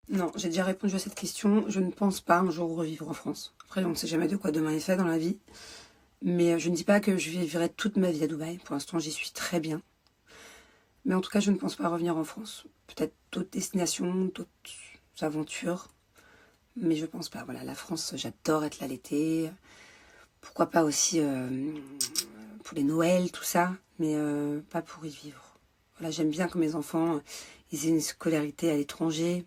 Non, j'ai déjà répondu à cette question. Je ne pense pas un jour revivre en France. Après, on ne sait jamais de quoi demain est fait dans la vie. Mais je ne dis pas que je vivrai toute ma vie à Dubaï. Pour l'instant, j'y suis très bien. Mais en tout cas, je ne pense pas revenir en France. Peut-être d'autres destinations, d'autres aventures. Mais je pense pas. Voilà, la France, j'adore être là l'été. Pourquoi pas aussi pour les Noëls, tout ça. Mais pas pour y vivre. Voilà, j'aime bien que mes enfants ils aient une scolarité à l'étranger.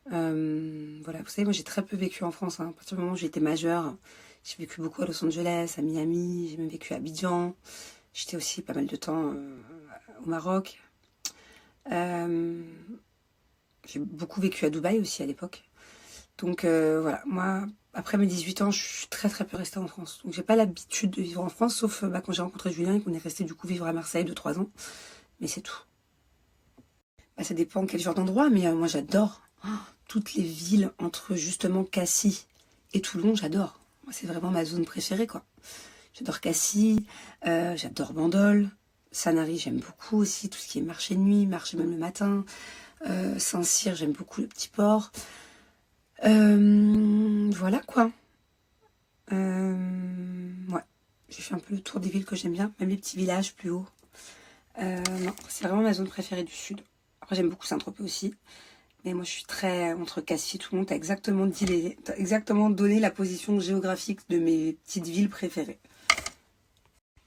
Voilà, vous savez, moi j'ai très peu vécu en France. Hein. À partir du moment où j'ai été majeure, j'ai vécu beaucoup à Los Angeles, à Miami, j'ai même vécu à Abidjan. J'étais aussi pas mal de temps au Maroc. Euh, j'ai beaucoup vécu à Dubaï aussi à l'époque. Donc voilà, moi, après mes 18 ans, je suis très très peu restée en France. Donc j'ai pas l'habitude de vivre en France, sauf quand j'ai rencontré Julien et qu'on est resté du coup vivre à Marseille de 3 ans. Mais c'est tout. Bah, ça dépend quel genre d'endroit, mais moi j'adore. Oh, toutes les villes entre justement Cassis et Toulon, j'adore. Moi, c'est vraiment ma zone préférée, quoi. J'adore Cassis, j'adore Bandol, Sanary, j'aime beaucoup aussi, tout ce qui est marché de nuit, marché même le matin. Saint-Cyr, j'aime beaucoup le petit port. Voilà quoi. Ouais, j'ai fait un peu le tour des villes que j'aime bien, même les petits villages plus hauts. Non, c'est vraiment ma zone préférée du sud. Après, j'aime beaucoup Saint-Tropez aussi. Mais moi, je suis très entre Cassis et Toulon. T'as exactement donné la position géographique de mes petites villes préférées.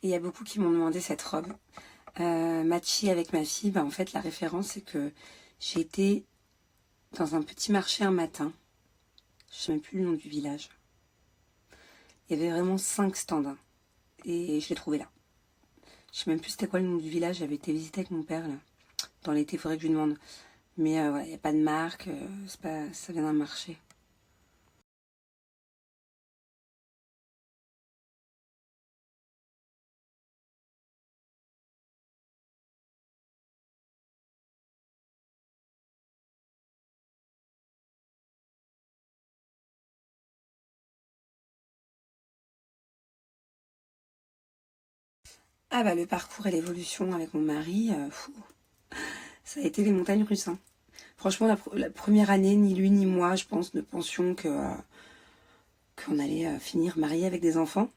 Et il y a beaucoup qui m'ont demandé cette robe. Matchie avec ma fille, bah, en fait, la référence, c'est que j'ai été dans un petit marché un matin. Je ne sais même plus le nom du village. Il y avait vraiment 5 stands. Hein, et je l'ai trouvé là. Je sais même plus c'était quoi le nom du village. J'avais été visiter avec mon père là. Dans l'été, il faudrait que je lui demande. Mais voilà, il n'y a pas de marque. Ça vient d'un marché. Ah bah le parcours et l'évolution avec mon mari, ça a été les montagnes russes. Hein. Franchement, la première année, ni lui ni moi, je pense, ne pensions qu'on allait finir mariés avec des enfants.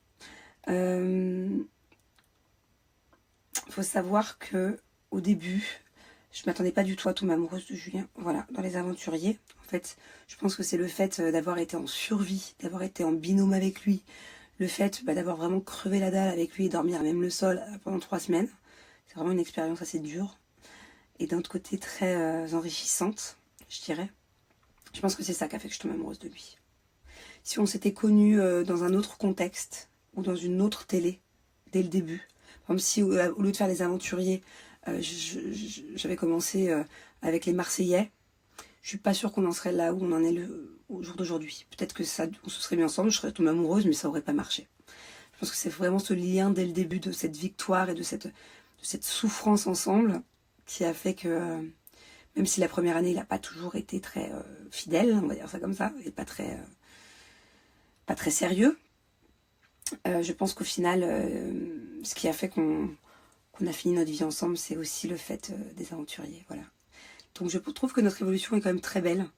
Faut savoir que au début, je m'attendais pas du tout à tomber amoureuse de Julien. Voilà, dans les aventuriers. En fait, je pense que c'est le fait d'avoir été en survie, d'avoir été en binôme avec lui, le fait d'avoir vraiment crevé la dalle avec lui et dormir même le sol pendant 3 semaines. C'est vraiment une expérience assez dure et d'un autre côté très enrichissante, je dirais. Je pense que c'est ça qui a fait que je tombe amoureuse de lui. Si on s'était connus dans un autre contexte ou dans une autre télé dès le début, comme si au lieu de faire les aventuriers, j'avais commencé avec les Marseillais, je suis pas sûre qu'on en serait là où on en est au jour d'aujourd'hui. Peut-être que ça, on se serait mis ensemble, je serais tombée amoureuse, mais ça aurait pas marché. Je pense que c'est vraiment ce lien dès le début de cette victoire et de cette souffrance ensemble qui a fait que, même si la première année, il n'a pas toujours été très fidèle, on va dire ça comme ça, et pas très sérieux, je pense qu'au final, ce qui a fait qu'on a fini notre vie ensemble, c'est aussi le fait des aventuriers. Voilà. Donc je trouve que notre évolution est quand même très belle.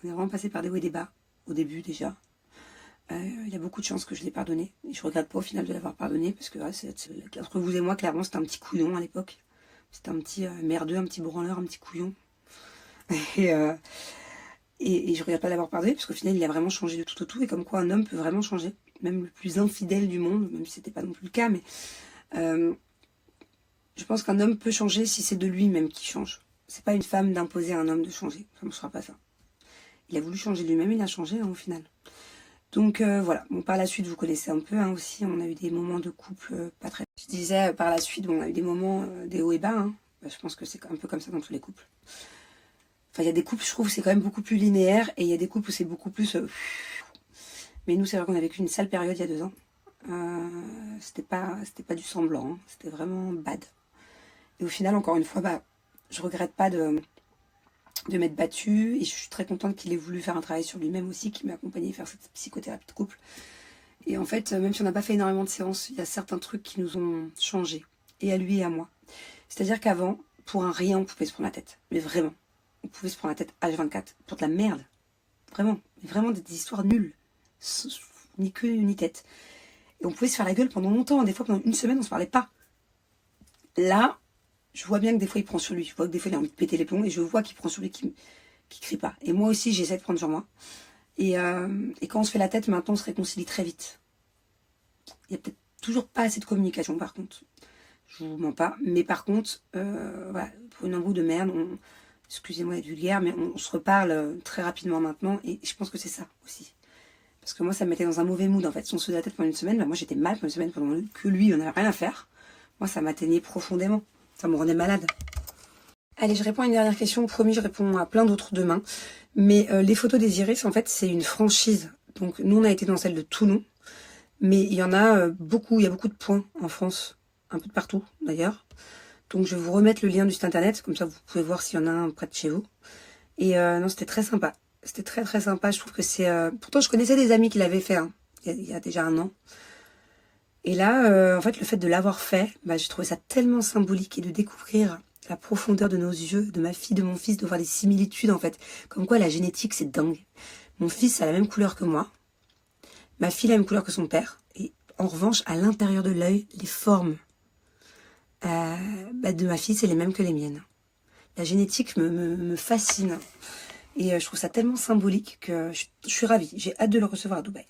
On est vraiment passé par des hauts et des bas, au début déjà. Il y a beaucoup de chances que je l'ai pardonné. Et je regrette pas au final de l'avoir pardonné, parce que entre vous et moi, clairement, c'était un petit couillon à l'époque. C'était un petit merdeux, un petit branleur, un petit couillon. Et, euh, et je regrette pas d'avoir pardonné, parce qu'au final, il a vraiment changé de tout au tout. Et comme quoi, un homme peut vraiment changer. Même le plus infidèle du monde, même si c'était pas non plus le cas, mais je pense qu'un homme peut changer si c'est de lui-même qui change. C'est pas une femme d'imposer à un homme de changer. Ça ne sera pas ça. Il a voulu changer lui-même, il a changé hein, au final. Donc voilà, bon, par la suite, vous connaissez un peu hein, aussi, on a eu des moments de couple pas très... Je disais, par la suite, bon, on a eu des moments, des hauts et bas, hein. Je pense que c'est un peu comme ça dans tous les couples. Enfin, il y a des couples, je trouve, c'est quand même beaucoup plus linéaire, et il y a des couples où c'est beaucoup plus... Mais nous, c'est vrai qu'on a vécu une sale période il y a 2 ans. C'était pas du semblant, hein. C'était vraiment bad. Et au final, encore une fois, je regrette pas de m'être battue, et je suis très contente qu'il ait voulu faire un travail sur lui-même aussi, qu'il m'a accompagné faire cette psychothérapie de couple. Et en fait, même si on n'a pas fait énormément de séances, il y a certains trucs qui nous ont changé, et à lui et à moi. C'est-à-dire qu'avant, pour un rien, on pouvait se prendre la tête. Mais vraiment. on pouvait se prendre la tête H24 pour de la merde. Vraiment, vraiment des histoires nulles. Ni queue ni tête. Et on pouvait se faire la gueule pendant longtemps. Des fois, pendant une semaine, on se parlait pas. Là, je vois bien que des fois, il prend sur lui. Je vois que des fois, il a envie de péter les plombs. Et je vois qu'il prend sur lui, qu'il crie pas. Et moi aussi, j'essaie de prendre sur moi. Et quand on se fait la tête, maintenant, on se réconcilie très vite. Il y a peut-être toujours pas assez de communication, par contre. Je vous mens pas. Mais par contre, voilà, pour une embrouille de merde, excusez-moi d'être vulgaire, mais on se reparle très rapidement maintenant. Et je pense que c'est ça aussi. Parce que moi, ça me mettait dans un mauvais mood, en fait. Si on se faisait la tête pendant une semaine, bah, moi, j'étais mal pendant une semaine, pendant que lui, on n'avait rien à faire. Moi, ça m'atteignait profondément. Ça me rendait malade. Allez, je réponds à une dernière question. Promis, je réponds à plein d'autres demain. Mais les photos des Iris, en fait, c'est une franchise. Donc, nous, on a été dans celle de Toulon. Mais il y en a beaucoup. Il y a beaucoup de points en France. Un peu de partout, d'ailleurs. Donc, je vais vous remettre le lien du site internet. Comme ça, vous pouvez voir s'il y en a un près de chez vous. Et non, c'était très sympa. C'était très très sympa. Je trouve que c'est... Pourtant, je connaissais des amis qui l'avaient fait. Hein, il y a déjà un an. Et là, en fait, le fait de l'avoir fait, bah, j'ai trouvé ça tellement symbolique et de découvrir la profondeur de nos yeux, de ma fille, de mon fils, de voir des similitudes, en fait. Comme quoi, la génétique, c'est dingue. Mon fils a la même couleur que moi. Ma fille a la même couleur que son père. Et en revanche, à l'intérieur de l'œil, les formes de ma fille, c'est les mêmes que les miennes. La génétique me fascine. Et je trouve ça tellement symbolique que je suis ravie. J'ai hâte de le recevoir à Dubaï.